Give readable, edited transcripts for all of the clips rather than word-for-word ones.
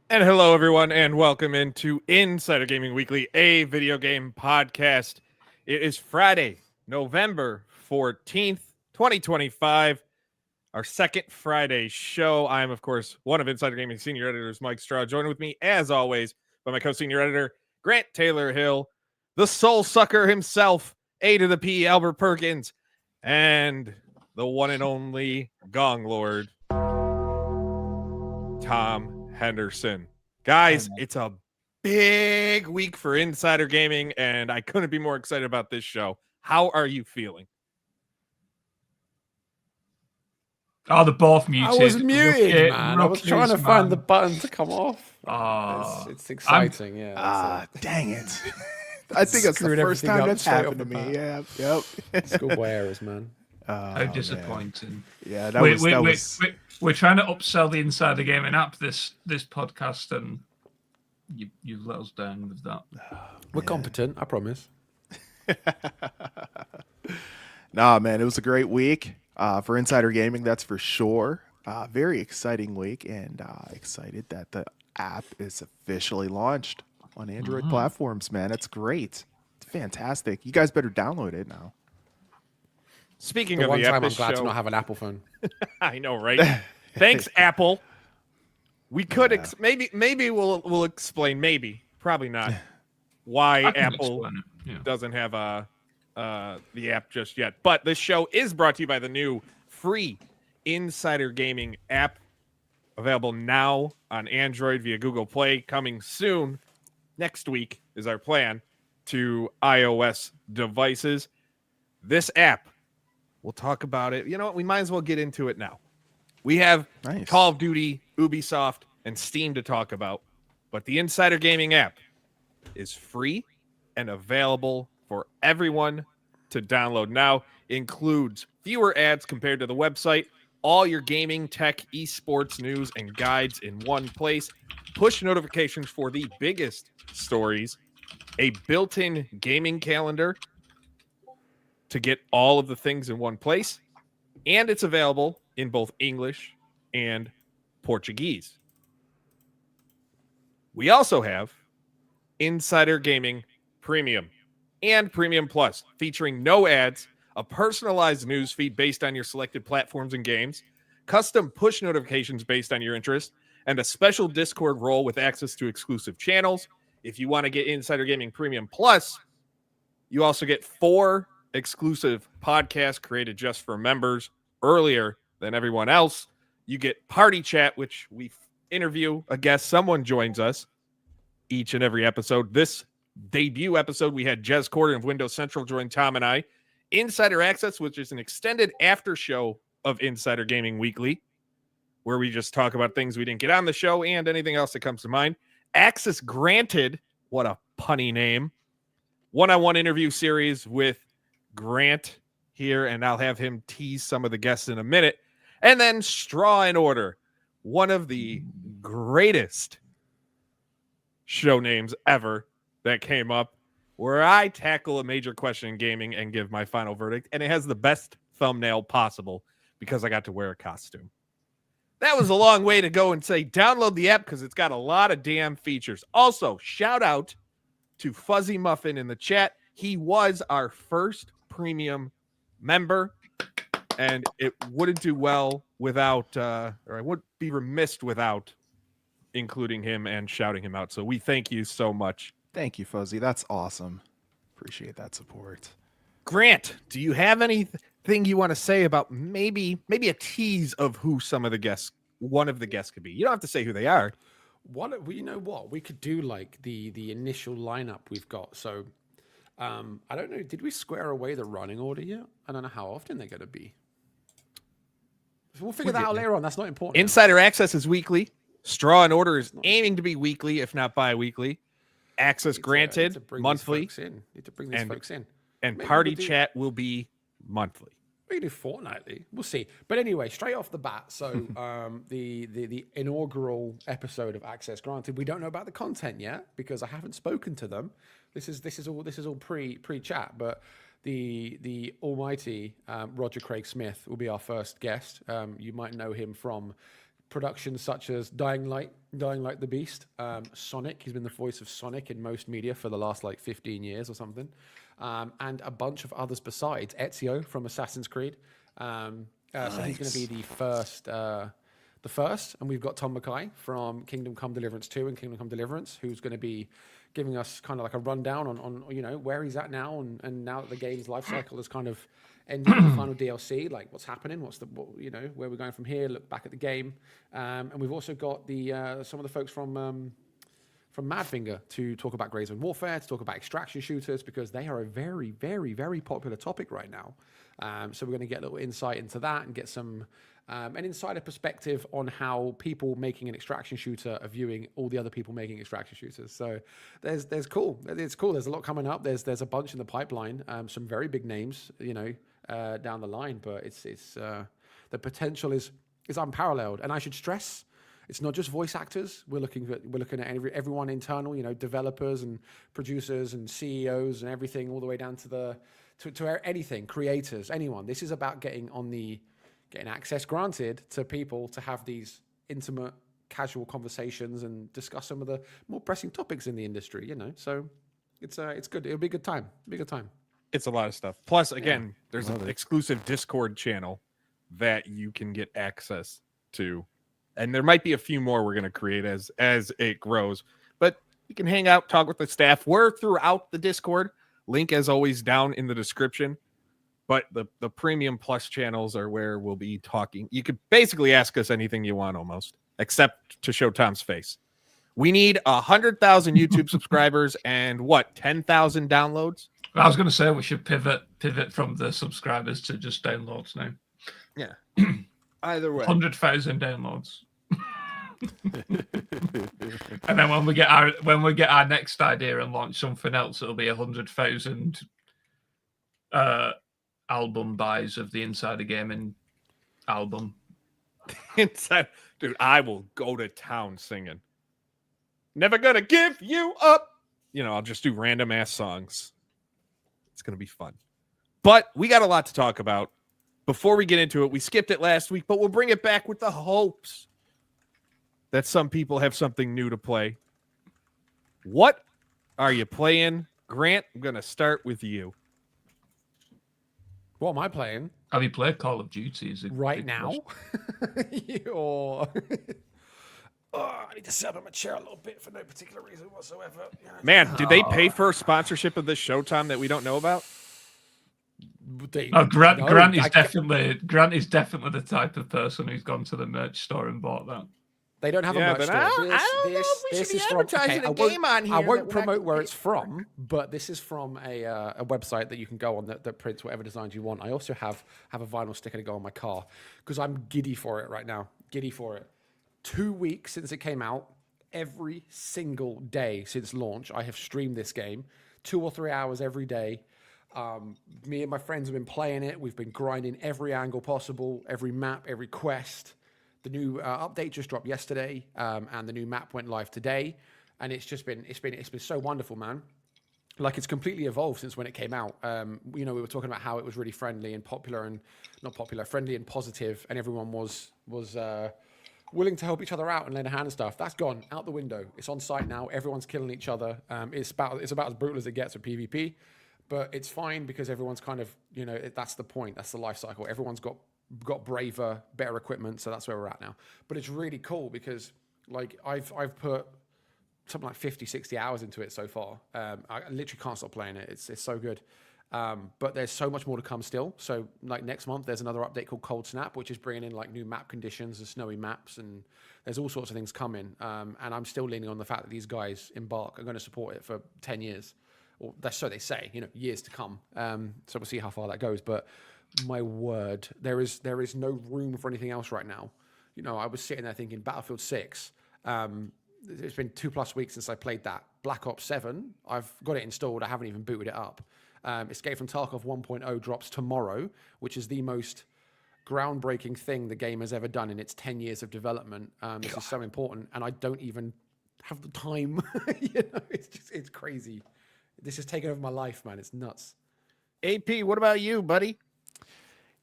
And hello, everyone, and welcome into Insider Gaming Weekly, a video game podcast. It is Friday, November 14th, 2025, our second Friday show. I am, of course, one of Insider Gaming senior editors, Mike Straw, joined with me, as always, by my co-senior editor, Grant Taylor Hill, the soul sucker himself, A to the P, Albert Perkins, and the one and only Gong Lord, Tom Henderson. Guys, it's a big week for Insider Gaming, and I couldn't be more excited about this show. How are you feeling? Oh, they're both muted. I was muted, man. I was trying to find the button to come off. It's exciting, yeah. Dang it. I think that's the first time that's happened to me. Yeah, yep. Schoolboy errors, man. How disappointing. Man. Yeah, we're trying to upsell the Insider Gaming app this podcast, and you've let us down with that. We're competent, I promise. Nah, man, it was a great week for Insider Gaming, that's for sure. Very exciting week, and excited that the app is officially launched on Android platforms, man. It's great. It's fantastic. You guys better download it now. Speaking of one the time, app, I'm glad to not have an Apple phone. I know, right? Thanks, Apple. We could maybe we'll explain. Maybe, probably not. Why Apple doesn't have the app just yet. But this show is brought to you by the new free Insider Gaming app, available now on Android via Google Play. Coming soon, next week is our plan, to iOS devices. This app, we'll talk about it. You know what? We might as well get into it now. We have Call of Duty, Ubisoft, and Steam to talk about, but the Insider Gaming app is free and available for everyone to download now. Includes fewer ads compared to the website, all your gaming, tech, esports news, and guides in one place, push notifications for the biggest stories, a built-in gaming calendar to get all of the things in one place, and it's available in both English and Portuguese. We also have Insider Gaming Premium and Premium Plus, featuring no ads, a personalized news feed based on your selected platforms and games, custom push notifications based on your interest, and a special Discord role with access to exclusive channels. If you want to get Insider Gaming Premium Plus, you also get 4 exclusive podcasts created just for members earlier than everyone else. You get Party Chat, which we interview a guest. Someone joins us each and every episode. This debut episode, we had Jez Corden of Windows Central join Tom and I. Insider Access, which is an extended after show of Insider Gaming Weekly, where we just talk about things we didn't get on the show and anything else that comes to mind. Access Granted, what a punny name. One-on-one interview series with Grant here, and I'll have him tease some of the guests in a minute. And then Straw and Order, one of the greatest show names ever that came up, where I tackle a major question in gaming and give my final verdict, and it has the best thumbnail possible because I got to wear a costume. That was a long way to go and say download the app because it's got a lot of damn features. Also, shout out to Fuzzy Muffin in the chat. He was our first premium member, and it wouldn't do well without, or I would be remiss without including him and shouting him out. So we thank you so much. Thank you, Fuzzy. That's awesome. Appreciate that support. Grant, do you have anything you want to say about maybe a tease of who some of the guests, one of the guests could be? You don't have to say who they are. You know what? We could do like the initial lineup we've got. So I don't know. Did we square away the running order yet? I don't know how often they're going to be. We'll figure that out later on. That's not important. Insider Access is weekly. Straw and Order is aiming to be weekly, if not bi-weekly. Access Granted, monthly. Need to bring these folks in. And Party Chat will be monthly. We can do fortnightly. We'll see. But anyway, straight off the bat, so the inaugural episode of Access Granted, we don't know about the content yet because I haven't spoken to them. This is all pre-chat, but the almighty Roger Craig Smith will be our first guest. You might know him from productions such as Dying Light the Beast, Sonic. He's been the voice of Sonic in most media for the last like 15 years or something, and a bunch of others besides. Ezio from Assassin's Creed. So he's going to be the first, and we've got Tom Mackay from Kingdom Come Deliverance 2 and Kingdom Come Deliverance, who's going to be giving us kind of like a rundown on where he's at now, and now that the game's life cycle is kind of ending with the final DLC, like what's happening, where we're going from here, look back at the game, and we've also got the some of the folks from Madfinger to talk about Grey Zone Warfare, to talk about extraction shooters, because they are a very, very, very popular topic right now. So we're going to get a little insight into that and get some an insider perspective on how people making an extraction shooter are viewing all the other people making extraction shooters. So it's cool. There's a lot coming up. There's a bunch in the pipeline. Some very big names, down the line. But it's the potential is unparalleled. And I should stress, it's not just voice actors. We're looking at everyone internal, developers and producers and CEOs and everything, all the way down to anything, creators, anyone. This is about getting access granted to people to have these intimate, casual conversations and discuss some of the more pressing topics in the industry. So it's good. It'll be a good time. It's a lot of stuff. Plus, again, there's an exclusive Discord channel that you can get access to. And there might be a few more we're going to create as it grows. But you can hang out, talk with the staff. We're throughout the Discord. Link, as always, down in the description. But the Premium Plus channels are where we'll be talking. You could basically ask us anything you want almost, except to show Tom's face. We need 100,000 YouTube subscribers and 10,000 downloads? I was going to say we should pivot from the subscribers to just downloads now. Yeah. Either way. 100,000 downloads. And then when we get our next idea and launch something else, it'll be 100,000 album buys of the Insider Gaming album. Inside, dude, I will go to town singing. Never gonna give you up. I'll just do random ass songs. It's gonna be fun. But we got a lot to talk about. Before we get into it, we skipped it last week, but we'll bring it back with the hopes that some people have something new to play. What are you playing? Grant, I'm going to start with you. What am I playing? Have you played Call of Duty? Right now? I need to sit up in my chair a little bit for no particular reason whatsoever. Man, did they pay for a sponsorship of this Showtime that we don't know about? Grant is definitely the type of person who's gone to the merch store and bought that. They don't have a merch store. I don't know if we should be advertising a game on here. I won't promote where it's from, but this is from a website that you can go on that prints whatever designs you want. I also have a vinyl sticker to go on my car because I'm giddy for it right now. Giddy for it. 2 weeks since it came out, every single day since launch, I have streamed this game 2 or 3 hours every day. Me and my friends have been playing it. We've been grinding every angle possible, every map, every quest. The new update just dropped yesterday, and the new map went live today. And it's been so wonderful, man. Like, it's completely evolved since when it came out. We were talking about how it was really friendly and friendly and positive, and everyone was willing to help each other out and lend a hand and stuff. That's gone out the window. It's on site now. Everyone's killing each other. It's about as brutal as it gets with PvP. But it's fine because everyone's kind of, that's the point. That's the life cycle. Everyone's got braver, better equipment. So that's where we're at now. But it's really cool because, like, I've put something like 50, 60 hours into it so far. I literally can't stop playing it. It's so good. But there's so much more to come still. So, like, next month, there's another update called Cold Snap, which is bringing in, like, new map conditions and snowy maps. And there's all sorts of things coming. And I'm still leaning on the fact that these guys Embark are going to support it for 10 years. Or that's so they say, years to come. So we'll see how far that goes. But my word, there is no room for anything else right now. I was sitting there thinking Battlefield 6. It's been 2+ weeks since I played that. Black Ops 7, I've got it installed. I haven't even booted it up. Escape from Tarkov 1.0 drops tomorrow, which is the most groundbreaking thing the game has ever done in its 10 years of development. This is so important, and I don't even have the time. It's crazy. This has taken over my life, man. It's nuts. AP, what about you, buddy?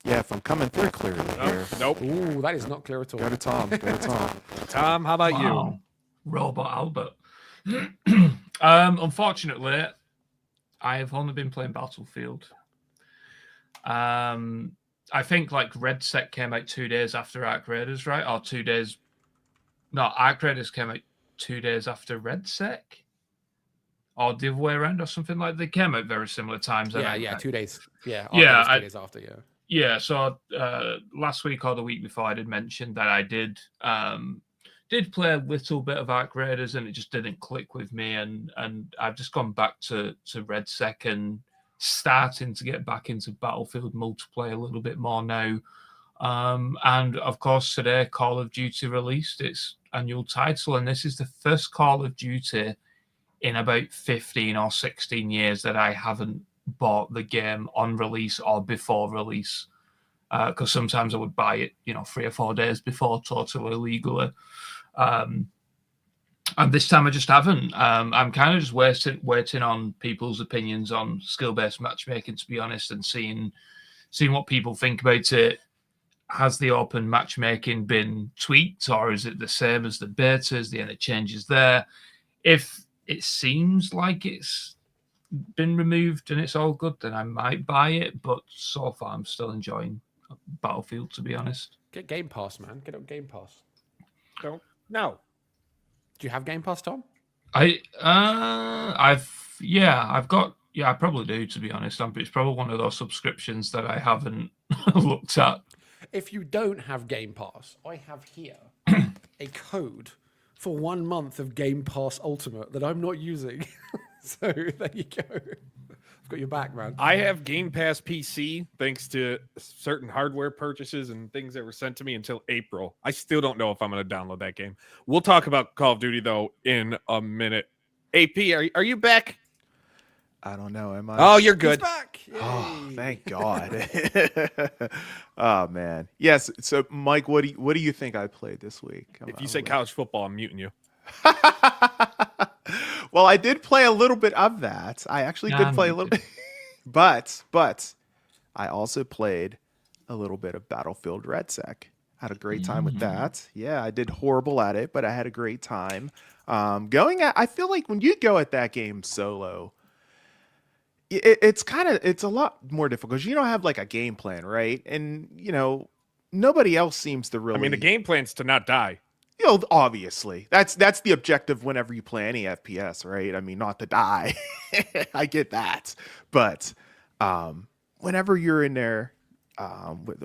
Yeah, if I'm coming through clearly here. Nope. Ooh, that is not clear at all. Go to Tom. Go to Tom. Tom, how about you? Wow. Robot Albert. Unfortunately, I have only been playing Battlefield. I think like Red Sec came out 2 days after Arc Raiders, right? Or 2 days. No, Arc Raiders came out 2 days after Red Sec. Or the other way around, or something like that. They came out very similar times. Yeah, 2 days. Yeah, Yeah, 2 days after, yeah. Yeah, so last week or the week before, I did mention that I did play a little bit of Arc Raiders, and it just didn't click with me. And I've just gone back to Red Sec and starting to get back into Battlefield multiplayer a little bit more now. And of course, today Call of Duty released its annual title, and this is the first Call of Duty in about 15 or 16 years that I haven't bought the game on release or before release, because sometimes I would buy it 3 or 4 days before, totally illegally, and this time I just haven't. I'm kind of just waiting on people's opinions on skill-based matchmaking, to be honest, and seeing what people think about it. Has the open matchmaking been tweaked, or is it the same as the beta? Is there any changes there? If it seems like it's been removed and it's all good, then I might buy it. But so far, I'm still enjoying Battlefield, to be honest. Get Game Pass, man. Get up Game Pass. No. Do you have Game Pass, Tom? I probably do, to be honest. It's probably one of those subscriptions that I haven't looked at. If you don't have Game Pass, I have here a code for 1 month of Game Pass Ultimate that I'm not using. So there you go. I've got your back, man. I have Game Pass PC thanks to certain hardware purchases and things that were sent to me until April. I still don't know if I'm going to download that game. We'll talk about Call of Duty, though, in a minute. AP, are you back? I don't know. Am I? Oh, you're good. He's back. Oh, Yay. thank God. Oh man. Yes. So, Mike, what do you think I played this week? If you say college football, I'm muting you. Well, I did play a little bit of that. I actually did play a little bit, but I also played a little bit of Battlefield Red Sec. Had a great time with that. Yeah, I did horrible at it, but I had a great time. I feel like when you go at that game solo, it's a lot more difficult because you don't have like a game plan, right? And nobody else seems to really. I mean, the game plan's to not die. Obviously, that's the objective whenever you play any FPS, right? I mean, not to die. I get that, but whenever you're in there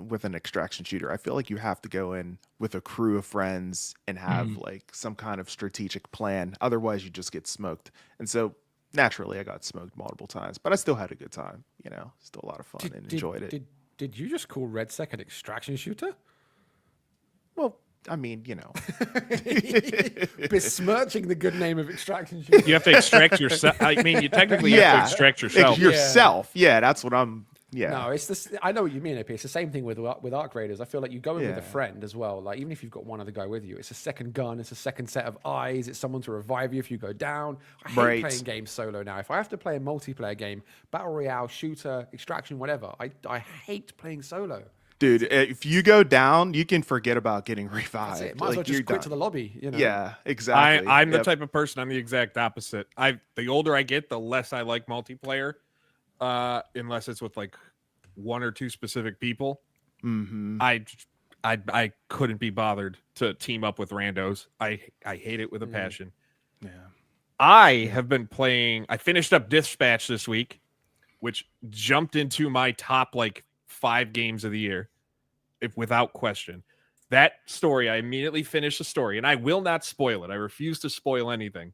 with an extraction shooter, I feel like you have to go in with a crew of friends and have like some kind of strategic plan. Otherwise, you just get smoked. And so naturally, I got smoked multiple times, but I still had a good time. Still a lot of fun and enjoyed it. Did you just call Red Sec an extraction shooter? Well, I mean, besmirching the good name of extraction shooter. You have to extract yourself. I mean, you technically have to extract yourself. Yourself. Yeah, that's what I'm. Yeah. No, it's this. I know what you mean, AP. It's the same thing with Arc Raiders. I feel like you go in with a friend as well. Like even if you've got one other guy with you, it's a second gun, it's a second set of eyes, it's someone to revive you if you go down. I hate playing games solo now. If I have to play a multiplayer game, battle royale, shooter, extraction, whatever, I hate playing solo. Dude, if you go down, you can forget about getting revived. That's it. Might as well just quit to the lobby. Yeah, exactly. I'm the type of person. I'm the exact opposite. The older I get, the less I like multiplayer, unless it's with like one or two specific people. Mm-hmm. I couldn't be bothered to team up with randos. I hate it with a passion. Yeah. I have been playing. I finished up Dispatch this week, which jumped into my top like 5 games of the year, without question. That story, I immediately finished the story, and I will not spoil it. I refuse to spoil anything.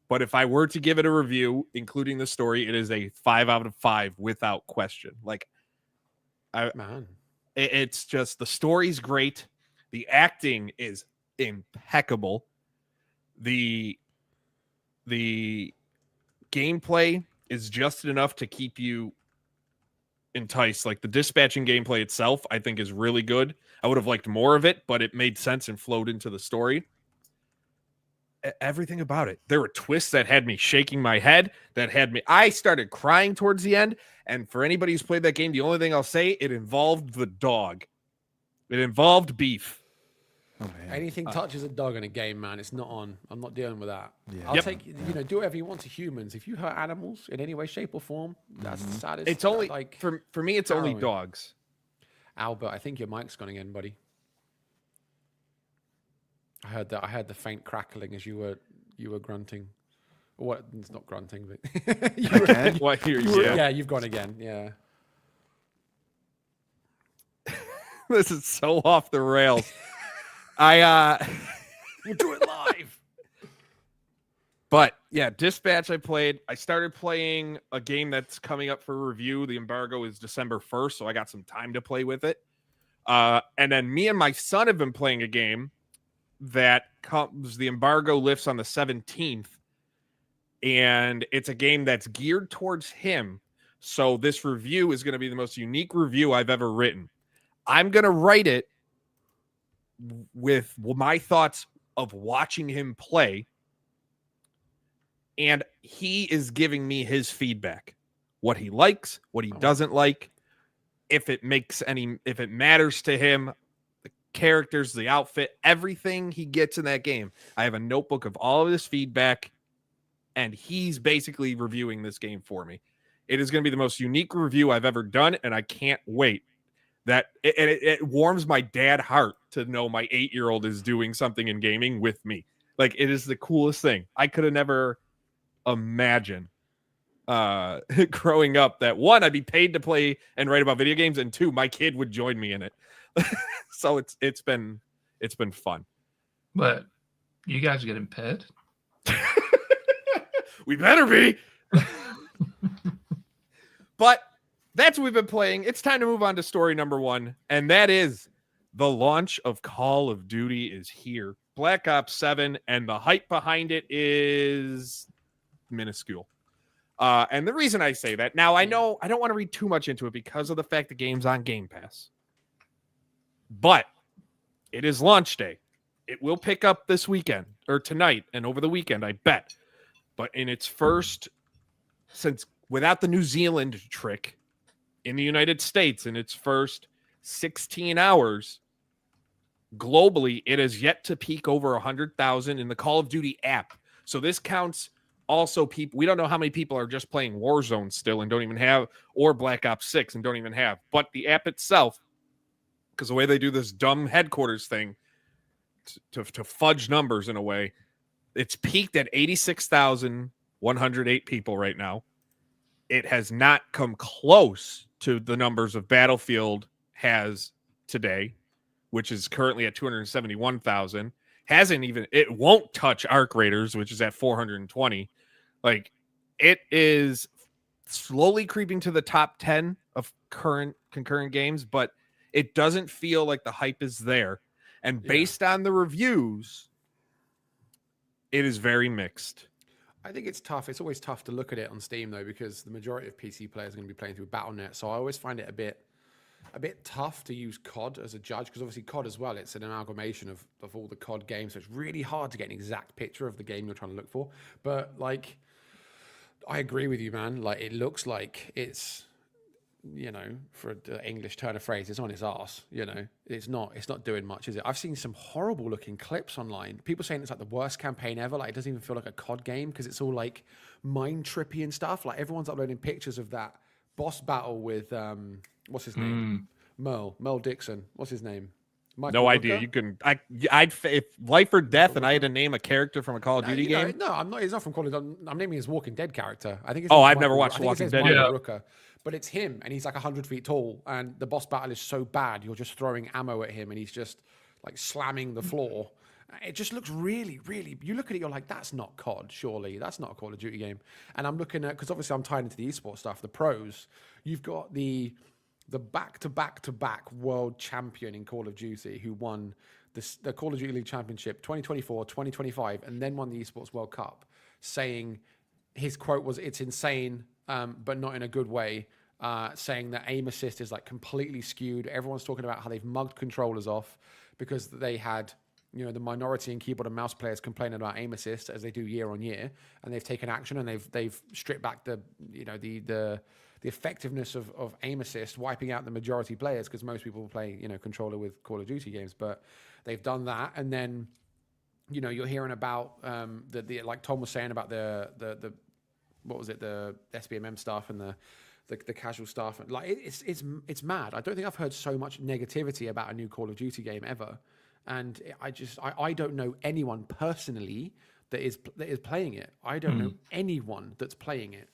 But if I were to give it a review, including the story, it is a 5 out of 5 without question. Like, it's just the story's great. The acting is impeccable. The gameplay is just enough to keep you enticed. Like the dispatching gameplay itself, I think is really good. I would have liked more of it, but it made sense and flowed into the story. everything about it. There were twists that had me shaking my head, I started crying towards the end. And for anybody who's played that game, the only thing I'll say, it involved the dog. It involved beef. Oh man. Anything touches a dog in a game, man, it's not on. I'm not dealing with that. Yeah. I'll take, do whatever you want to humans. If you hurt animals in any way, shape, or form, that's the saddest. It's only like for me. It's only harrowing. dogs. Albert, I think your mic's gone again, buddy. I heard the faint crackling as you were grunting. What? It's not grunting, but yeah, you've gone again. Yeah. This is so off the rails. We'll do it live. But yeah, Dispatch I started playing a game that's coming up for review. The embargo is December 1st, so I got some time to play with it. And then me and my son have been playing a game that the embargo lifts on the 17th. And it's a game that's geared towards him. So this review is going to be the most unique review I've ever written. I'm going to write it with my thoughts of watching him play. And he is giving me his feedback, what he likes, what he doesn't like, if it matters to him, the characters, the outfit, everything he gets in that game. I have a notebook of all of his feedback, and he's basically reviewing this game for me. It is going to be the most unique review I've ever done, and I can't wait. It warms my dad heart to know my 8-year-old is doing something in gaming with me. Like, it is the coolest thing. I could have never imagined growing up that, one, I'd be paid to play and write about video games, and two, my kid would join me in it. So it's been fun. But you guys are getting paid. We better be. But that's what we've been playing. It's time to move on to story number 1, and that is the launch of Call of Duty is here. Black Ops 7, and the hype behind it is minuscule. And the reason I say that, now I know I don't want to read too much into it because of the fact the game's on Game Pass. But it is launch day. It will pick up this weekend, or tonight, and over the weekend, I bet. But in its first, since without the New Zealand trick, in the United States, in its first 16 hours, globally, it has yet to peak over 100,000 in the Call of Duty app. So this counts also people. We don't know how many people are just playing Warzone still and don't even have, or Black Ops 6 and don't even have. But the app itself, because the way they do this dumb headquarters thing to fudge numbers in a way, it's peaked at 86,108 people right now. It has not come close to the numbers of Battlefield has today, which is currently at 271,000. It won't touch Arc Raiders, which is at 420. Like, it is slowly creeping to the top 10 of current concurrent games, but it doesn't feel like the hype is there. And based on the reviews, it is very mixed. I think it's tough. It's always tough to look at it on Steam, though, because the majority of PC players are going to be playing through Battle.net. So I always find it a bit tough to use COD as a judge, because obviously COD as well, it's an amalgamation of all the COD games. So it's really hard to get an exact picture of the game you're trying to look for. But, like, I agree with you, man. Like, it looks like it's, for an English turn of phrase, it's on its ass. It's not doing much, is it? I've seen some horrible looking clips online. People saying it's like the worst campaign ever. Like, it doesn't even feel like a COD game because it's all like mind trippy and stuff. Like, everyone's uploading pictures of that boss battle with what's his name? Mel Dixon. What's his name? Michael No Rooker? idea. You can. If life or death, and I had to name a character from a Call of Duty game. No, I'm not. He's not from Call of Duty. I'm naming his Walking Dead character. I think. I've never watched Walking Dead. Michael Rooker, but it's him, and he's like 100 feet tall, and the boss battle is so bad, you're just throwing ammo at him, and he's just like slamming the floor. It just looks really, really. You look at it, you're like, that's not COD. Surely that's not a Call of Duty game. And I'm looking at, because obviously I'm tied into the esports stuff. The pros, you've got the back-to-back world champion in Call of Duty who won the Call of Duty League Championship 2024, 2025, and then won the Esports World Cup, saying his quote was, "It's insane, but not in a good way," saying that aim assist is like completely skewed. Everyone's talking about how they've mugged controllers off because they had the minority in keyboard and mouse players complaining about aim assist as they do year on year, and they've taken action and they've stripped back the effectiveness of aim assist, wiping out the majority players because most people play controller with Call of Duty games, but they've done that. And then you're hearing about the like Tom was saying about the what was it, the SBMM stuff and the casual stuff. Like it's mad. I don't think I've heard so much negativity about a new Call of Duty game ever. And I don't know anyone personally that is playing it. I don't know anyone that's playing it.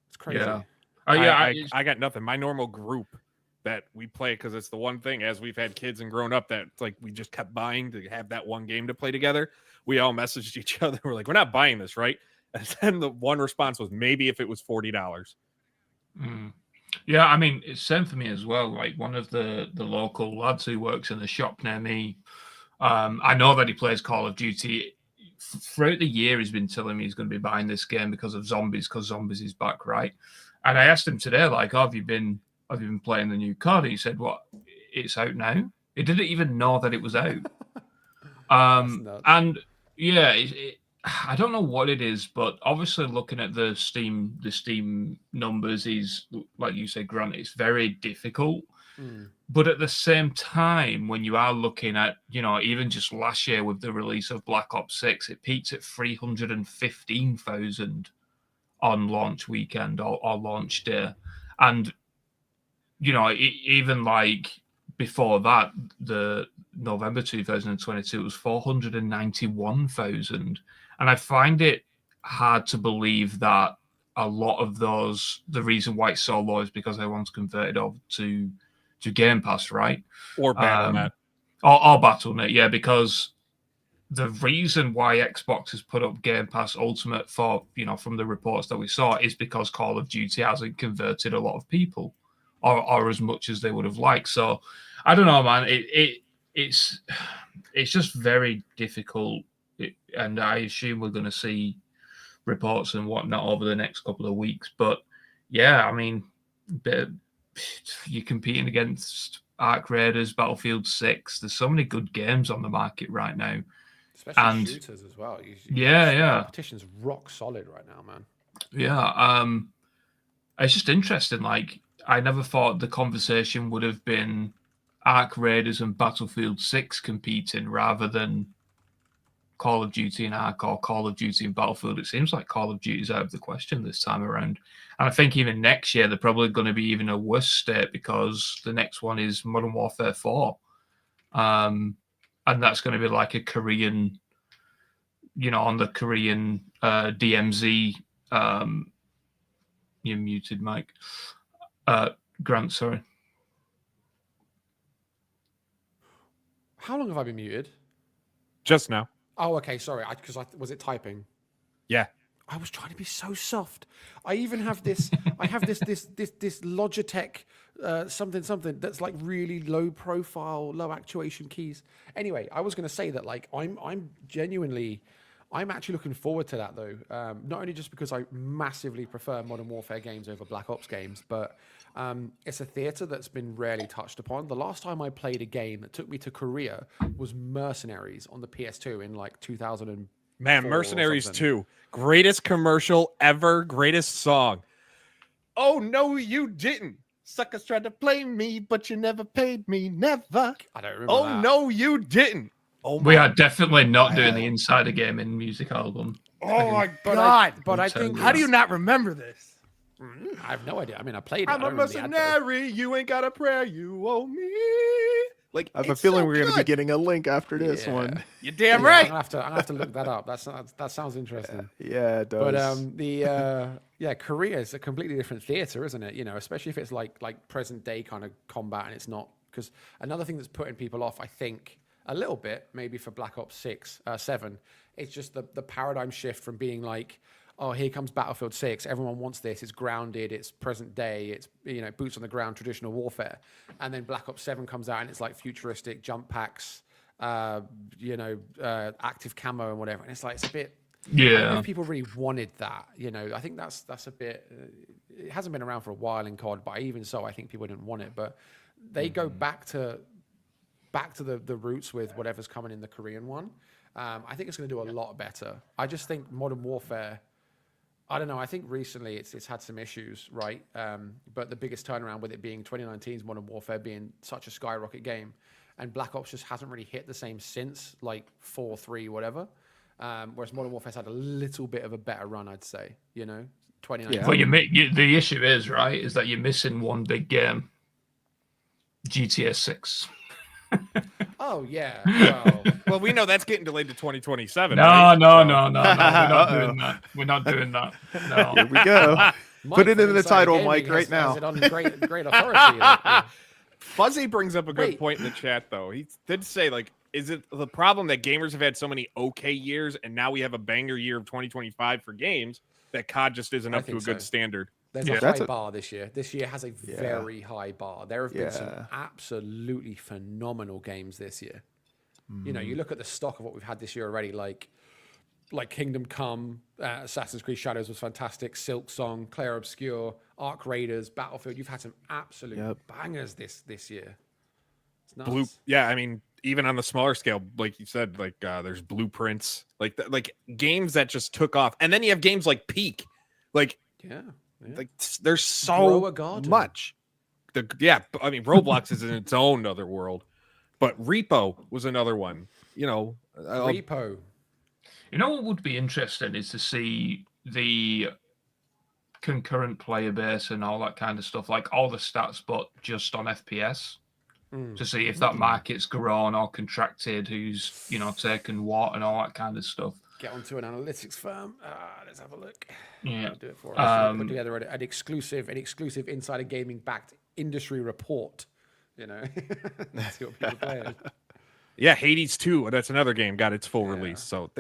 It's crazy. Yeah. I got nothing. My normal group that we play, because it's the one thing as we've had kids and grown up that it's like we just kept buying to have that one game to play together. We all messaged each other. We're like, we're not buying this, right? And then the one response was maybe if it was $40. Yeah, I mean, it's same for me as well. Like one of the local lads who works in the shop near me, I know that he plays Call of Duty. Throughout the year, he's been telling me he's going to be buying this game because of Zombies, because Zombies is back, right? And I asked him today, like, have you been playing the new CoD? He said, what? It's out now? He didn't even know that it was out. And yeah, I don't know what it is, but obviously looking at the Steam numbers is, like you said, Grant, it's very difficult. But at the same time, when you are looking at, even just last year with the release of Black Ops 6, it peaked at 315,000 on launch weekend or launch day. And, even like before that, the November 2022, it was 491,000. And I find it hard to believe that a lot of those, the reason why it's so low is because everyone's converted over to Game Pass, right? Or Battle.net. Or Battle.net, yeah, because the reason why Xbox has put up Game Pass Ultimate for, from the reports that we saw, is because Call of Duty hasn't converted a lot of people or as much as they would have liked. So I don't know, man. It's just very difficult. And I assume we're going to see reports and whatnot over the next couple of weeks. But yeah, I mean, you're competing against Arc Raiders, Battlefield 6. There's so many good games on the market right now. Especially shooters as well. Yeah. Competition's rock solid right now, man. Yeah. It's just interesting. Like, I never thought the conversation would have been Arc Raiders and Battlefield 6 competing rather than Call of Duty and Arc or Call of Duty and Battlefield. It seems like Call of Duty is out of the question this time around. And I think even next year, they're probably going to be even a worse state because the next one is Modern Warfare 4. And that's going to be like a Korean, on the Korean DMZ. You're muted, Mike. Grant, sorry. How long have I been muted? Just now. Oh, okay. Sorry. Was it typing? Yeah. I was trying to be so soft. I even have this. I have this Logitech something that's like really low profile, low actuation keys. Anyway, I was going to say that like I'm actually looking forward to that though. Not only just because I massively prefer Modern Warfare games over Black Ops games, but it's a theater that's been rarely touched upon. The last time I played a game that took me to Korea was Mercenaries on the PS2 in like 2000. Man, Mercenaries 2. Greatest commercial ever. Greatest song. Oh, no, you didn't. Suckers tried to play me, but you never paid me. Never. I don't remember that. No, you didn't. Oh, we are definitely not doing the Insider Gaming music album. Oh, my God. But I think... How do you not remember this? I have no idea. I mean, I played it. I'm a mercenary. You ain't got a prayer. You owe me. Like, I have a feeling we're going to be getting a link after this one. You're damn right. I'm gonna have to look that up. That sounds interesting. Yeah, it does. But Korea is a completely different theater, isn't it? Especially if it's like present day kind of combat, and it's not, because another thing that's putting people off, I think, a little bit, maybe for Black Ops 7, it's just the paradigm shift from being like, oh, here comes Battlefield 6. Everyone wants this. It's grounded. It's present day. It's, boots on the ground, traditional warfare. And then Black Ops 7 comes out and it's like futuristic jump packs, active camo and whatever. And it's like, it's a bit, I don't know if people really wanted that. I think that's a bit, it hasn't been around for a while in COD, but even so, I think people didn't want it. But they go back to back to the roots with whatever's coming in the Korean one. I think it's going to do a lot better. I just think Modern Warfare, I don't know. I think recently it's had some issues, right? But the biggest turnaround with it being 2019's Modern Warfare being such a skyrocket game, and Black Ops just hasn't really hit the same since, like 4, 3, whatever. Whereas Modern Warfare's had a little bit of a better run, I'd say. 2019. Well, the issue is, right, is that you're missing one big game, GTA 6. Oh yeah. Well, we know that's getting delayed to 2027. No, right? no. We're not doing that. We're not doing that. No. Here we go. Put it in the Inside title, Gaming Mike, right has now. it on great authority. Yeah. Fuzzy brings up a good Wait. point in the chat, though. He did say, like, is it the problem that gamers have had so many okay years, and now we have a banger year of 2025 for games that COD just isn't I up to a think good so. standard? There's a high bar this year. This year has a very high bar. There have been some absolutely phenomenal games this year. You look at the stock of what we've had this year already, like Kingdom Come, Assassin's Creed Shadows was fantastic, Silk Song, Clair Obscure, Arc Raiders, Battlefield. You've had some absolute bangers this year. It's nuts. I mean, even on the smaller scale, like you said, like there's Blueprints, like games that just took off, and then you have games like Peak, like like there's so much. I mean, Roblox is in its own other world, but Repo was another one. Repo. You know what would be interesting is to see the concurrent player base and all that kind of stuff, like all the stats, but just on FPS, to see if that market's grown or contracted, who's taken what and all that kind of stuff. Get onto an analytics firm. Let's have a look. Yeah, do it for us. Put together an exclusive insider gaming backed industry report. See what people are playing. Yeah, Hades 2, that's another game, got its full release. So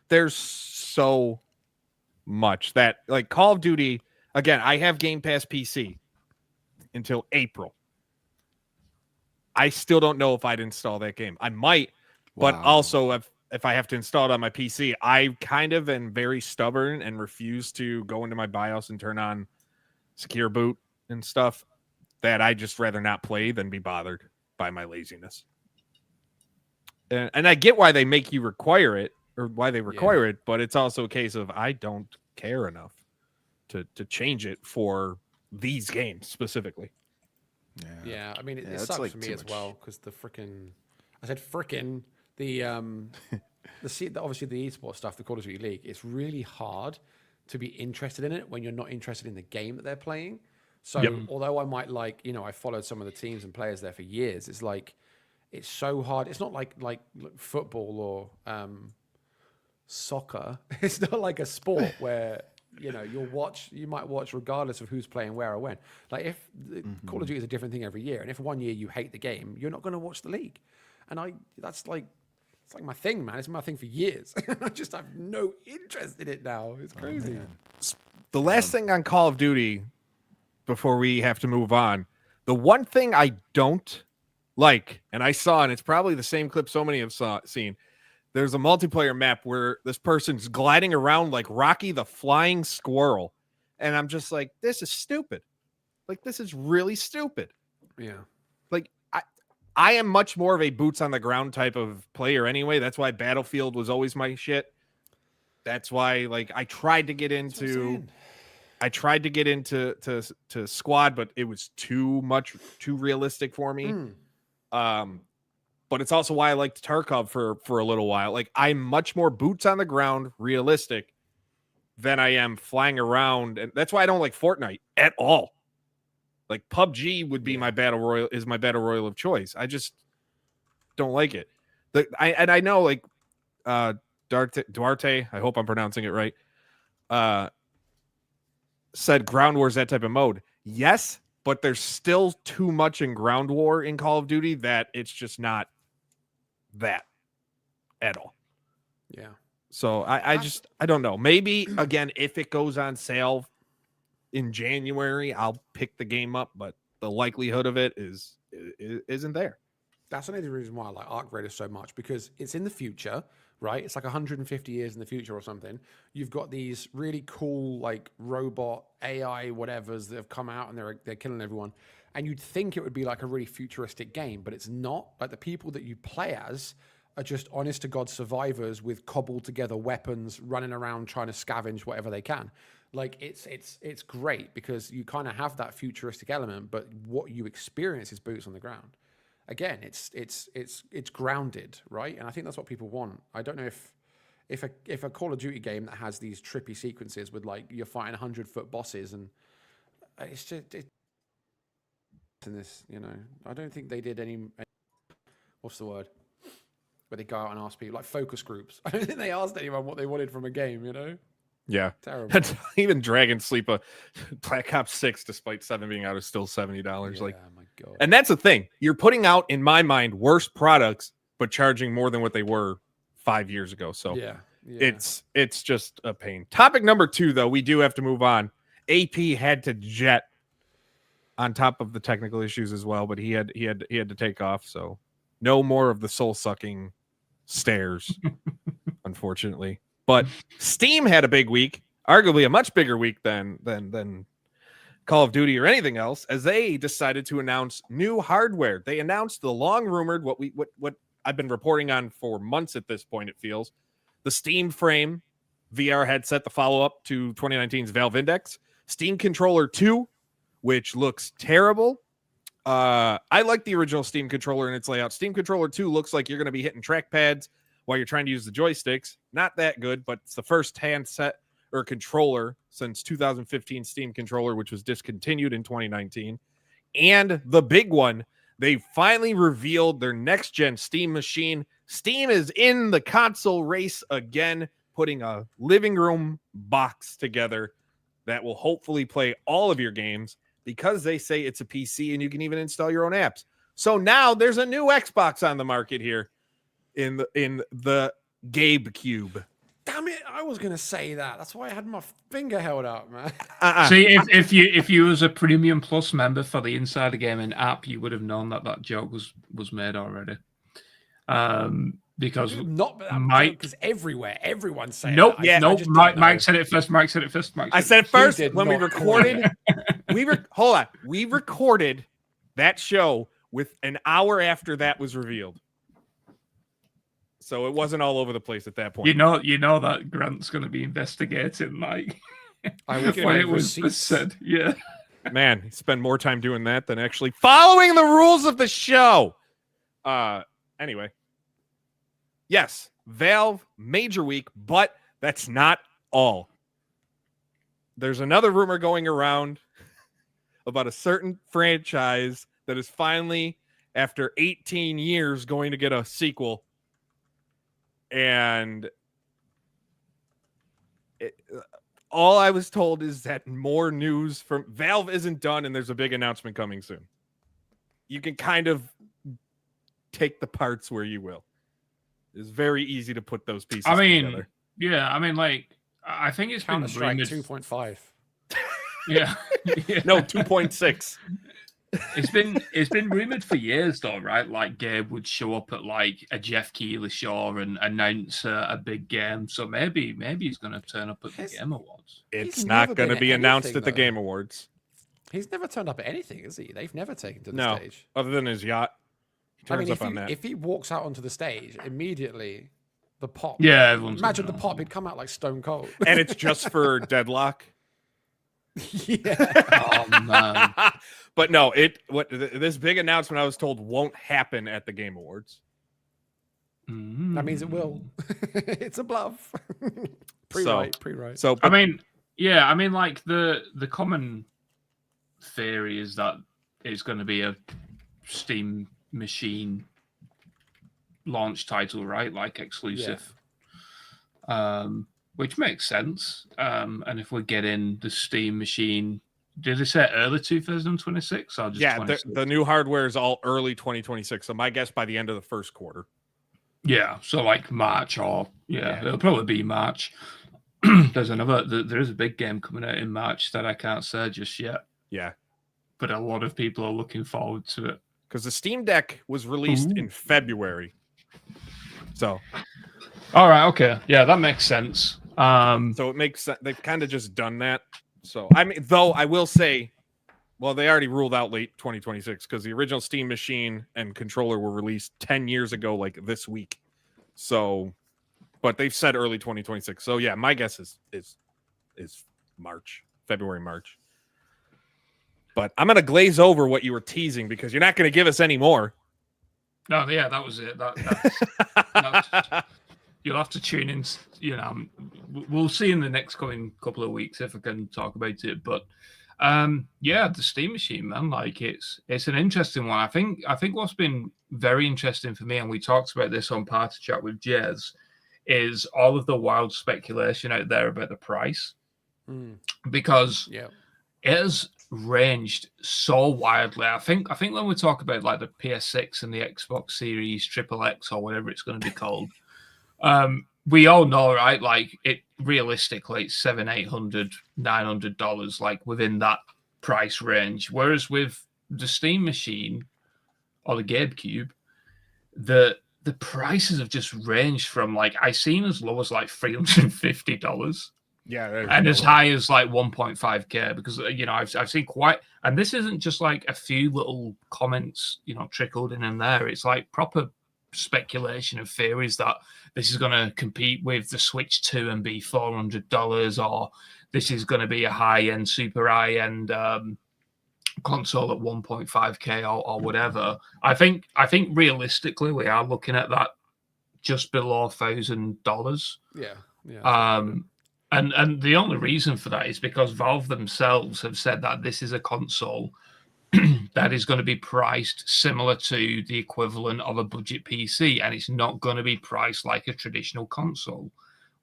there's so much that, like, Call of Duty, again, I have Game Pass PC until April. I still don't know if I'd install that game. I might, but also if I have to install it on my PC, I kind of am very stubborn and refuse to go into my BIOS and turn on secure boot and stuff, that I just rather not play than be bothered by my laziness. And I get why they make you require it, or why they require it, but it's also a case of I don't care enough to change it for these games specifically. Yeah, I mean, it sucks for me as well, because the obviously the esports stuff, the Call of Duty League, it's really hard to be interested in it when you're not interested in the game that they're playing. So although I might I followed some of the teams and players there for years, it's like, it's so hard. It's not like football or soccer. It's not like a sport where you might watch regardless of who's playing where or when. Like, if Call of Duty is a different thing every year, and if one year you hate the game, you're not going to watch the league. And it's like my thing, man. It's my thing for years. I just have no interest in it now. It's crazy. The last thing on Call of Duty before we have to move on, the one thing I don't like, and I saw, and it's probably the same clip so many have seen, there's a multiplayer map where this person's gliding around like Rocky the Flying Squirrel, and I'm just like, this is stupid. Like, this is really stupid. Yeah. Like, I am much more of a boots on the ground type of player anyway. That's why Battlefield was always my shit. That's why, like, I tried to get into to squad, but it was too realistic for me. But it's also why I liked Tarkov for a little while. Like, I'm much more boots on the ground, realistic, than I am flying around, and that's why I don't like Fortnite at all. Like, PUBG would be my battle royal of choice. I just don't like it. I know, like, Duarte, I hope I'm pronouncing it right, said Ground War is that type of mode. Yes, but there's still too much in Ground War in Call of Duty that it's just not that at all. Yeah. So I don't know. Maybe, again, if it goes on sale in January, I'll pick the game up, but the likelihood of it isn't there. That's only the reason why I like Arc Raiders so much, because it's in the future, right? It's like 150 years in the future or something. You've got these really cool, like, robot AI whatevers that have come out, and they're killing everyone. and you'd think it would be like a really futuristic game, but it's not. Like the people that you play as are just honest to God survivors with cobbled together weapons, running around trying to scavenge whatever they can. Like it's great because you kind of have that futuristic element, but what you experience is boots on the ground. Again, it's grounded, right? And I think that's what people want. I don't know if a Call of Duty game that has these trippy sequences with like you're fighting 100-foot bosses and it's just in this, you know, I don't think they did any what's the word? Where they go out and ask people like focus groups. I don't think they asked anyone what they wanted from a game, you know? Yeah. Terrible. Even Dragon Sleep, Black Ops 6, despite 7 being out, is still $70. Yeah, like, my God. and that's the thing. You're putting out, in my mind, worse products, but charging more than what they were 5 years ago. So yeah. it's just a pain. Topic number 2, though, we do have to move on. AP had to jet on top of the technical issues as well, but he had to take off. So no more of the soul sucking stairs, unfortunately. But Steam had a big week, arguably a much bigger week than Call of Duty or anything else, as they decided to announce new hardware. They announced the long rumored what I've been reporting on for months at this point. It feels the Steam Frame VR headset, the follow up to 2019's Valve Index, Steam Controller 2, which looks terrible. I like the original Steam controller and its layout. Steam Controller 2 looks like you're going to be hitting trackpads while you're trying to use the joysticks. Not that good, but it's the first handset or controller since 2015 Steam controller, which was discontinued in 2019. And the big one, they finally revealed their next gen Steam machine. Steam is in the console race again, putting a living room box together that will hopefully play all of your games because they say it's a PC and you can even install your own apps. So now there's a new Xbox on the market here in the Gabe Cube. Damn it! I was gonna say that. That's why I had my finger held up, man. See, if you was a Premium Plus member for the Insider Gaming app, you would have known that joke was made already. Because not Mike, because everyone's saying nope, that. yeah, nope. Mike said it first. Mike said it first. I said it first when we not recorded. Hold on. We recorded that show with an hour after that was revealed. So it wasn't all over the place at that point. You know that Grant's going to be investigating, Mike. I will when it was said, yeah. Man, he spent more time doing that than actually following the rules of the show. Anyway. Yes, Valve, major week, but that's not all. There's another rumor going around about a certain franchise that is finally, after 18 years, going to get a sequel. And all I was told is that more news from Valve isn't done, and there's a big announcement coming soon. You can kind of take the parts where you will. It's very easy to put those pieces together. Yeah, I mean, like, I think it's been Counter-Strike 2.5. Yeah. No, 2.6. It's been rumored for years, though, right? Like Gabe would show up at like a Jeff Keighley show and announce a big game. So maybe he's going to turn up at the Game Awards. It's not going to be announced at the Game Awards. He's never turned up at anything, has he? They've never taken to the stage. Other than his yacht. I mean, if he walks out onto the stage, immediately the pop. Yeah, everyone's imagine the pop. He'd come out like Stone Cold. And it's just for Deadlock. Yeah. Oh man. But no, this big announcement I was told won't happen at the Game Awards. That means it will. It's a bluff. Pre-write. So I mean, yeah, I mean, like the common theory is that it's going to be a Steam machine launch title, right? Like exclusive. Yeah. Which makes sense. And if we're getting the Steam machine, did they say early 2026 or just the new hardware is all early 2026. So my guess by the end of the first quarter. Yeah, so like March or it'll probably be March. There is a big game coming out in March that I can't say just yet. Yeah, but a lot of people are looking forward to it because the Steam Deck was released in February. So, all right, okay, yeah, that makes sense. So it makes sense. They've kind of just done that. So I mean, though I will say, Well, they already ruled out late 2026 because the original Steam machine and controller were released 10 years ago, like this week. So, but they've said early 2026. So yeah, my guess is March, February, March. But I'm gonna glaze over what you were teasing because you're not gonna give us any more. No, yeah, that was it. You'll have to tune in. You know, we'll see in the next coming couple of weeks if I can talk about it. But yeah, the Steam machine, man, like it's an interesting one. I think what's been very interesting for me, and we talked about this on Party Chat with Jez, is all of the wild speculation out there about the price, because it has ranged so wildly. I think when we talk about like the PS6 and the Xbox Series XXX or whatever it's going to be called, we all know, right? Like it realistically, it's $700, $800, $900, like within that price range. Whereas with the Steam machine or the Gabe Cube, the prices have just ranged from like I seen as low as like $350. Yeah, and as high as like 1.5K, because you know I've seen quite, and this isn't just like a few little comments, you know, trickled in and there. It's like proper speculation of theories that this is going to compete with the Switch 2 and be $400, or this is going to be a high-end, super high-end console at 1.5K or whatever. I think realistically we are looking at that just below $1,000. Yeah. And the only reason for that is because Valve themselves have said that this is a console that is going to be priced similar to the equivalent of a budget PC, and it's not going to be priced like a traditional console,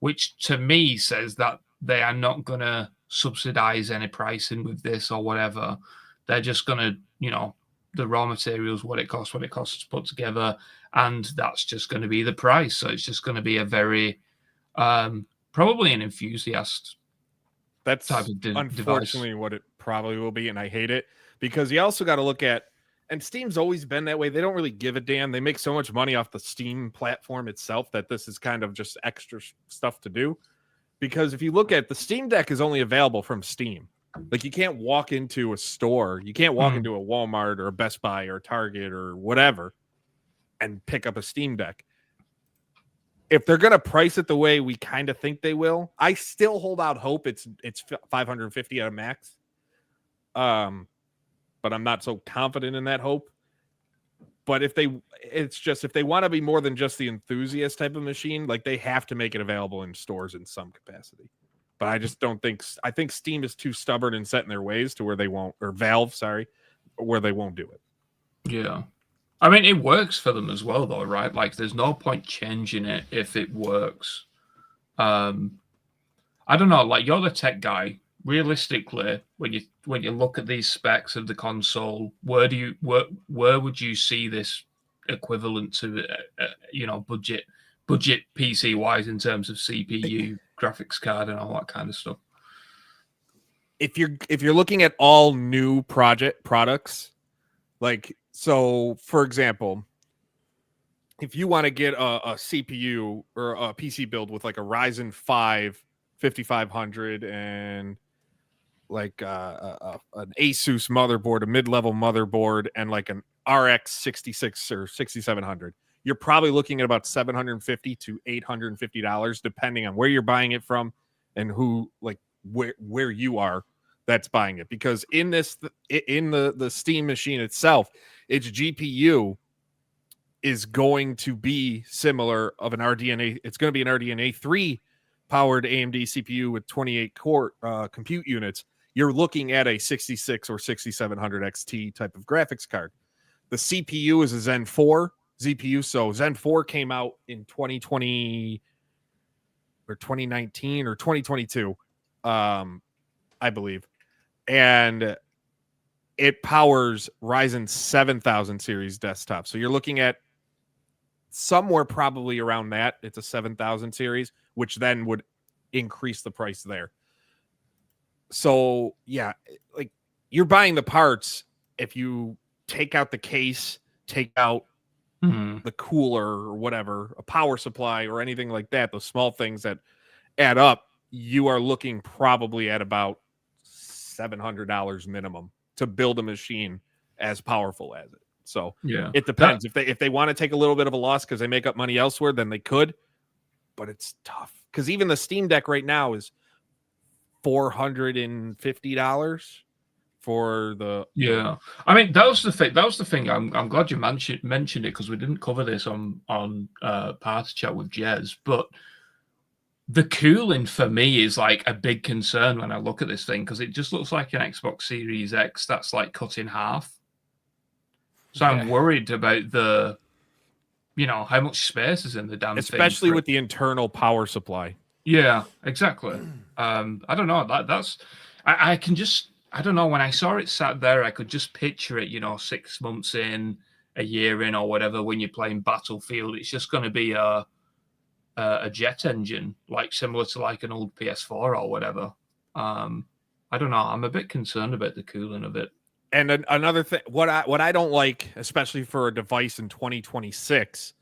which to me says that they are not going to subsidize any pricing with this or whatever. They're just going to, you know, the raw materials, what it costs to put together, and that's just going to be the price. So it's just going to be a very probably an enthusiast. That's type of unfortunately device. what it probably will be, and I hate it because you also got to look at, and Steam's always been that way. They don't really give a damn. They make so much money off the Steam platform itself that this is kind of just extra stuff to do. Because if you look at the Steam Deck is only available from Steam. Like you can't walk into a store, you can't walk into a Walmart or a Best Buy or Target or whatever and pick up a Steam Deck. If they're going to price it the way we kind of think they will, I still hold out hope it's 550 at a max. But I'm not so confident in that hope. But if they want to be more than just the enthusiast type of machine, like they have to make it available in stores in some capacity. But I just don't think, I think Steam is too stubborn and set in their ways to where they won't, or Valve, sorry, where they won't do it. Yeah. I mean, it works for them as well, though, right? Like, there's no point changing it if it works. I don't know. Like, you're the tech guy. Realistically, when you look at these specs of the console, where would you see this equivalent to, you know, budget PC wise in terms of CPU, graphics card, and all that kind of stuff? If you're looking at all new products, like. So, for example, if you want to get a CPU or a PC build with like a Ryzen 5 5500 and like an Asus motherboard, a mid-level motherboard, and like an RX 66 or 6700, you're probably looking at about $750 to $850, depending on where you're buying it from and who, like where you are that's buying it. Because in the Steam machine itself, its GPU is going to be similar of an RDNA. It's going to be an RDNA 3 powered AMD CPU with 28 core compute units. You're looking at a 66 or 6700 XT type of graphics card. The CPU is a Zen 4 ZPU. So Zen 4 came out in 2020 or 2019 or 2022, I believe. And it powers Ryzen 7000 series desktop. So you're looking at somewhere probably around that. It's a 7000 series, which then would increase the price there. So yeah, like you're buying the parts. If you take out the case, take out the cooler or whatever, a power supply or anything like that, those small things that add up, you are looking probably at about $700 minimum to build a machine as powerful as it. So Yeah, it depends. If they want to take a little bit of a loss because they make up money elsewhere, then they could. But it's tough because even the Steam Deck right now is $450 for the. Yeah, I mean that was the thing. That was the thing. I'm glad you mentioned it because we didn't cover this on Party Chat with Jez. But the cooling for me is like a big concern when I look at this thing because it just looks like an Xbox Series X that's like cut in half. So I'm worried about the, how much space is in the damn thing. Especially with the internal power supply. Yeah, exactly. I don't know. I can just. I don't know. When I saw it sat there, I could just picture it, 6 months in, a year in, or whatever. When you're playing Battlefield, it's just going to be a jet engine, like similar to like an old PS4 or whatever. I don't know. I'm a bit concerned about the cooling of it. And another thing, what I don't like, especially for a device in 2026,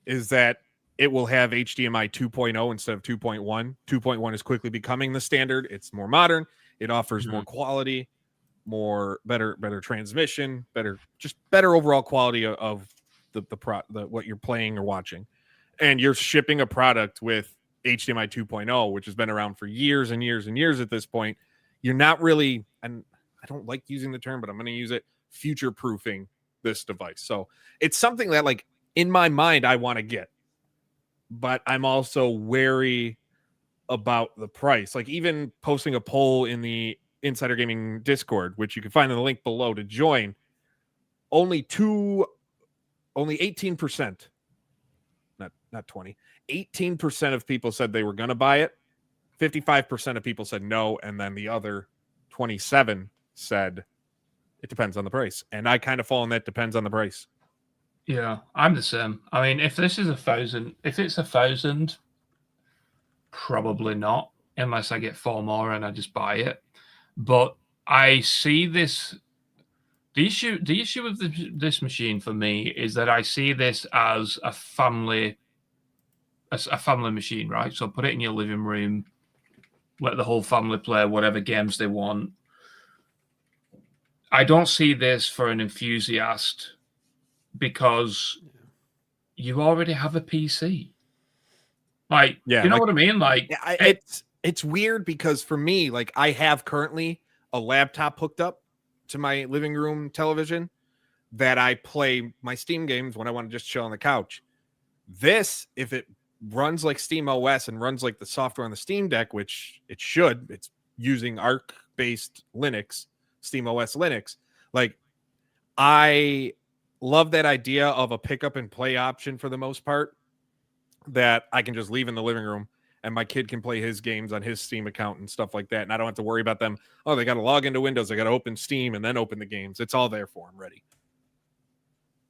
is that it will have HDMI 2.0 instead of 2.1. 2.1 is quickly becoming the standard. It's more modern. It offers more quality, better transmission, better overall quality of the what you're playing or watching. And you're shipping a product with HDMI 2.0, which has been around for years and years and years at this point. You're not really, and I don't like using the term, but I'm going to use it, future-proofing this device. So it's something that, like, in my mind, I want to get. But I'm also wary about the price. Like, even posting a poll in the Insider Gaming Discord, which you can find in the link below to join, only 18%, not 20, 18% of people said they were going to buy it. 55% of people said no, and then the other 27 said it depends on the price. And I kind of fall in that depends on the price. Yeah, I'm the same. I mean, if it's 1,000, probably not, unless I get 4 more and I just buy it. But I see this. The issue with this machine for me is that I see this as a family machine, right? So put it in your living room, let the whole family play whatever games they want. I don't see this for an enthusiast because you already have a PC. Like, yeah, you know what I mean? Like, it's weird because for me, like, I have currently a laptop hooked up to my living room television that I play my Steam games when I want to just chill on the couch. This, if it runs like Steam OS and runs like the software on the Steam Deck, which it should, it's using Arc-based Linux, Steam OS Linux. Like, I love that idea of a pick up and play option for the most part that I can just leave in the living room and my kid can play his games on his Steam account and stuff like that. And I don't have to worry about them. Oh, they got to log into Windows. They got to open Steam and then open the games. It's all there for them ready.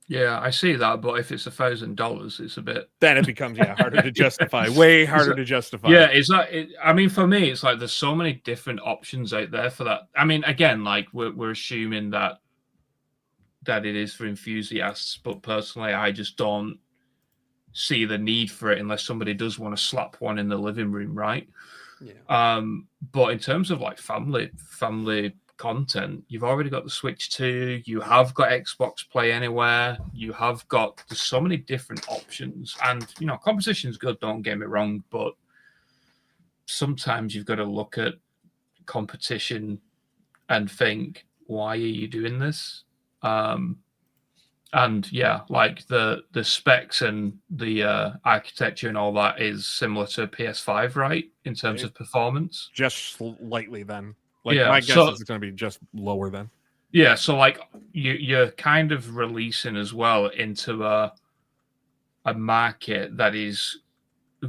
Yeah, I see that. But if it's $1,000, it's a bit. Then it becomes harder to justify. Way harder to justify. Yeah, is that? I mean, for me, it's like there's so many different options out there for that. I mean, again, like we're assuming that it is for enthusiasts, but personally, I just don't see the need for it unless somebody does want to slap one in the living room, right? Yeah. But in terms of like family content, you've already got the Switch 2, you have got Xbox Play Anywhere, there's so many different options, and competition's good, don't get me wrong, but sometimes you've got to look at competition and think, why are you doing this? And yeah, like the specs and the architecture and all that is similar to PS5, right? In terms of performance, just slightly. Then, like, my guess is it's going to be just lower then. Yeah, so like you're kind of releasing as well into a market that is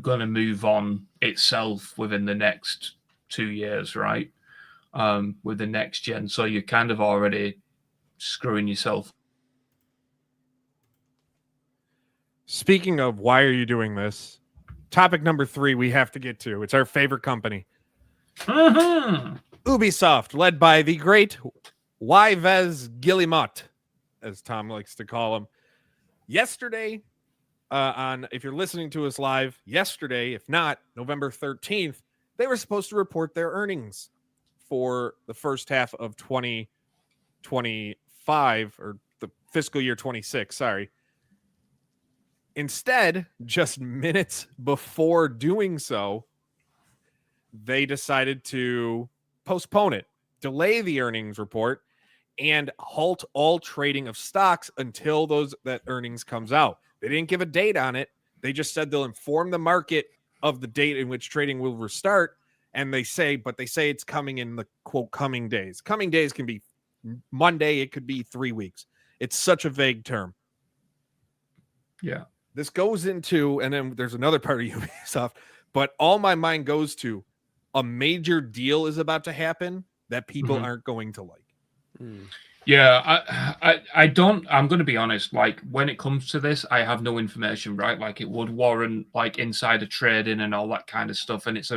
going to move on itself within the next 2 years, right? With the next gen, so you're kind of already screwing yourself. Speaking of why are you doing this, topic number 3 we have to get to. It's our favorite company. Ubisoft, led by the great Yves Guillemot, as Tom likes to call him. Yesterday, if you're listening to us live, yesterday, if not, November 13th, they were supposed to report their earnings for the first half of 2020. 2025 or the fiscal year 26, sorry. Instead, just minutes before doing so, they decided to postpone it, delay the earnings report, and halt all trading of stocks until that earnings comes out. They didn't give a date on it. They just said they'll inform the market of the date in which trading will restart. And they say it's coming in the quote coming days. Coming days can be Monday. It could be 3 weeks. It's such a vague term. Yeah. This goes into, and then there's another part of Ubisoft, but all my mind goes to a major deal is about to happen that people aren't going to like. Yeah, I'm going to be honest, like when it comes to this, I have no information, right? Like it would warrant like insider trading and all that kind of stuff. And it's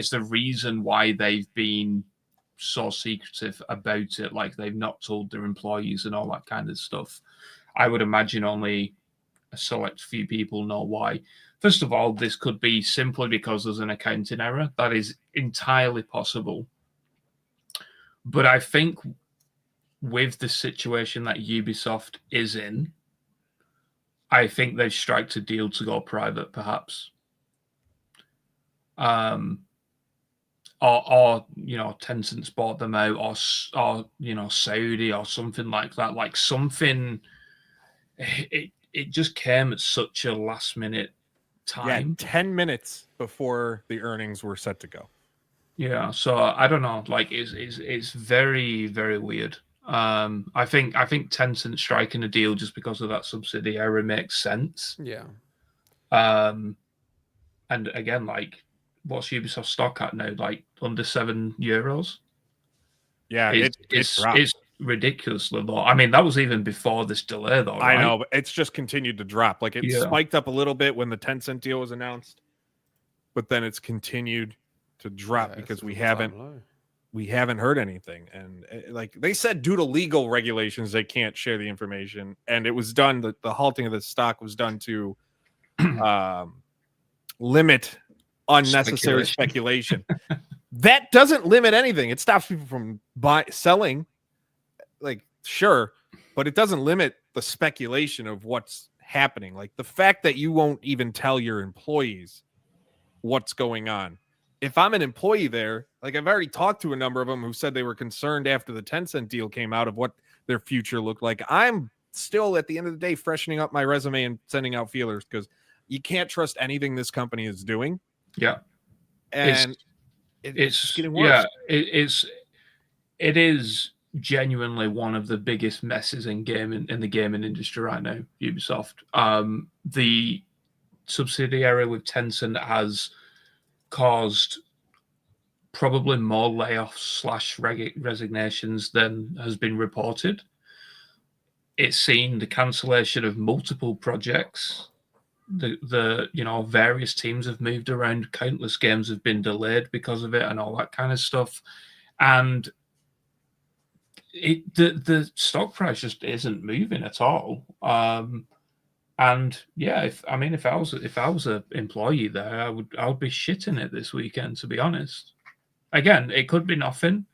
the reason why they've been so secretive about it. Like they've not told their employees and all that kind of stuff. I would imagine only a select few people know why. First of all, this could be simply because there's an accounting error. That is entirely possible. But I think with the situation that Ubisoft is in, I think they've struck a deal to go private, perhaps. Or Tencent's bought them out, or Saudi or something like that. Like something, it just came at such a last minute time. Yeah, 10 minutes before the earnings were set to go. Yeah, so I don't know. Like it's very, very weird. I think Tencent striking a deal just because of that subsidy error makes sense. Yeah. And again, like, what's Ubisoft stock at now? Like under €7. Yeah, it's ridiculously low. I mean, that was even before this delay, though. Right? I know, but it's just continued to drop. Like it spiked up a little bit when the Tencent deal was announced, but then it's continued to drop because we haven't heard anything. And like they said, due to legal regulations, they can't share the information. And it was done, the halting of the stock was done to limit unnecessary speculation. That doesn't limit anything. It stops people from selling, like, sure, but it doesn't limit the speculation of what's happening. Like the fact that you won't even tell your employees what's going on. If I'm an employee there, like I've already talked to a number of them who said they were concerned after the Tencent deal came out of what their future looked like. I'm still at the end of the day freshening up my resume and sending out feelers because you can't trust anything this company is doing. Yeah. And it's getting worse. Yeah, it is genuinely one of the biggest messes in the gaming industry right now, Ubisoft. The subsidiary with Tencent has caused probably more layoffs / resignations than has been reported. It's seen the cancellation of multiple projects. The various teams have moved around. Countless games have been delayed because of it and all that kind of stuff. And the stock price just isn't moving at all. And yeah, if I was an employee there, I would be shitting it this weekend, to be honest. Again, it could be nothing,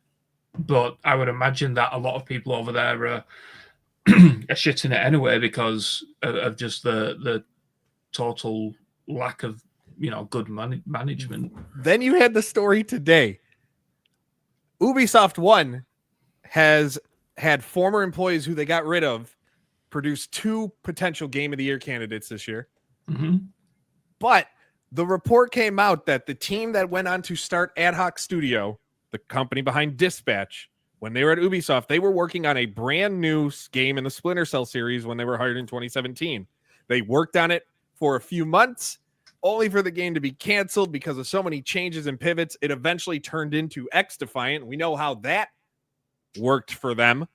but I would imagine that a lot of people over there are shitting it anyway because of just the total lack of good management. Then you had the story today. Ubisoft One has had former employees who they got rid of produce 2 potential Game of the Year candidates this year. Mm-hmm. But the report came out that the team that went on to start Ad Hoc Studio, the company behind Dispatch, when they were at Ubisoft, they were working on a brand new game in the Splinter Cell series when they were hired in 2017. They worked on it for a few months, only for the game to be canceled because of so many changes and pivots. It eventually turned into XDefiant. We know how that worked for them.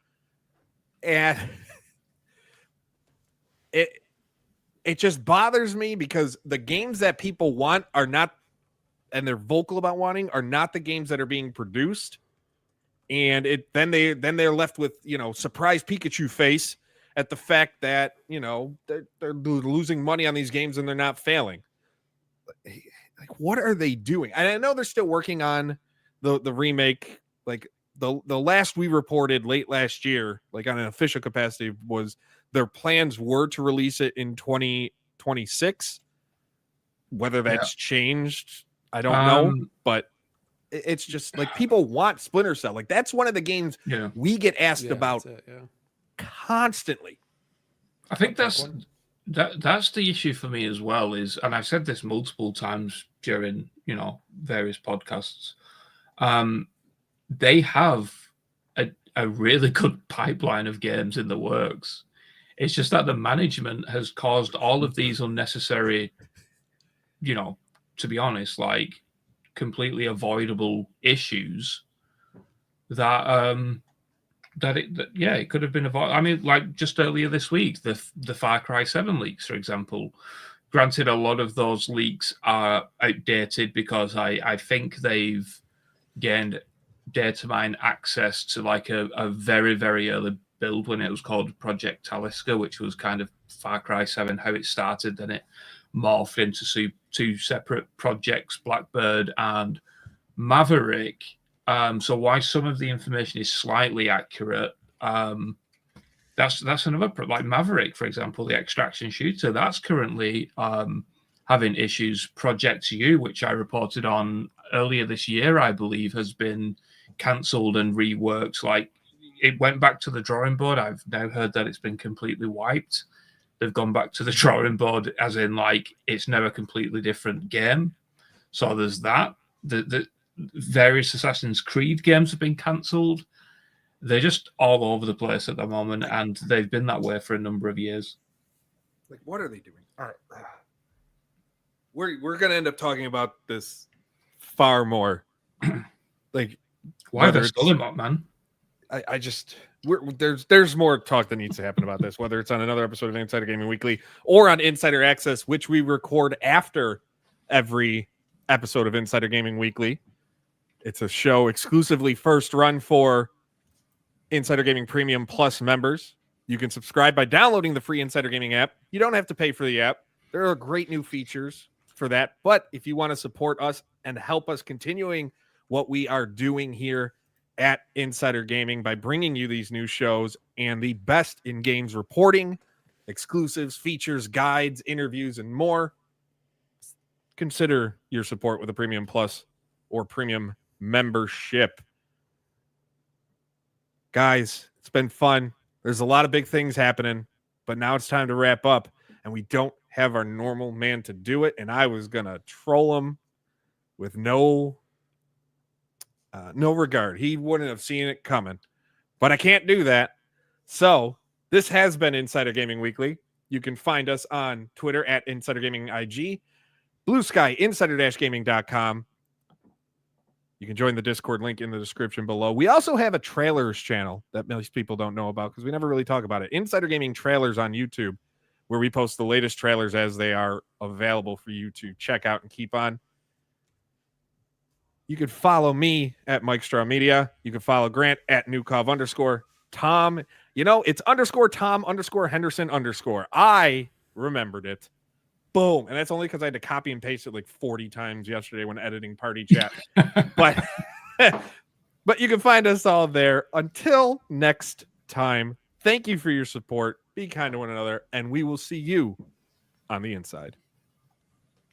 And it just bothers me because the games that people want are not, and they're vocal about wanting, are not the games that are being produced. And then they're left with, surprise Pikachu face at the fact that, they're losing money on these games and they're not failing. Like, what are they doing? And I know they're still working on the remake, like the last we reported late last year, like on an official capacity, was their plans were to release it in 2026. Whether that's changed, I don't know, but it's just like people want Splinter Cell. Like that's one of the games we get asked about constantly. I think that's the issue for me as well. Is, and I've said this multiple times during various podcasts. They have a really good pipeline of games in the works. It's just that the management has caused all of these unnecessary, to be honest, like completely avoidable issues that it could have been avoided. I mean, like just earlier this week, the Far Cry 7 leaks, for example. Granted, a lot of those leaks are outdated because I think they've gained data mine access to like a very, very early build when it was called Project Talisker, which was kind of Far Cry 7, how it started, then it morphed into two separate projects, Blackbird and Maverick. So why some of the information is slightly accurate, that's another like Maverick, for example, the extraction shooter, that's currently having issues. Project U, which I reported on earlier this year, I believe, has been cancelled and reworked. Like it went back to the drawing board. I've now heard that it's been completely wiped. They've gone back to the drawing board, as in like it's now a completely different game. So there's that. The various Assassin's Creed games have been cancelled. They're just all over the place at the moment, and they've been that way for a number of years. Like, what are they doing? All right, we're gonna end up talking about this far more. Like, why they're still about, man? I just there's more talk that needs to happen about this, whether it's on another episode of Insider Gaming Weekly or on Insider Access, which we record after every episode of Insider Gaming Weekly. It's a show exclusively first run for Insider Gaming Premium Plus members. You can subscribe by downloading the free Insider Gaming app. You don't have to pay for the app. There are great new features for that. But if you want to support us and help us continuing what we are doing here at Insider Gaming by bringing you these new shows and the best in games reporting, exclusives, features, guides, interviews, and more, consider your support with a Premium Plus or Premium membership. Guys, it's been fun. There's a lot of big things happening, but now it's time to wrap up, and we don't have our normal man to do it, and I was going to troll him with no regard. He wouldn't have seen it coming, but I can't do that. So this has been Insider Gaming Weekly. You can find us on Twitter at Insider Gaming IG, Blue Sky, insider-gaming.com. You can join the Discord link in the description below. We also have a trailers channel that most people don't know about because we never really talk about it. Insider Gaming Trailers on YouTube, where we post the latest trailers as they are available for you to check out and keep on. You can follow me at Mike Straw Media. You can follow Grant at Newcov_. Tom, it's _Tom_Henderson_. I remembered it. Boom. And that's only because I had to copy and paste it like 40 times yesterday when editing Party Chat. but you can find us all there. Until next time, thank you for your support. Be kind to one another, and we will see you on the inside.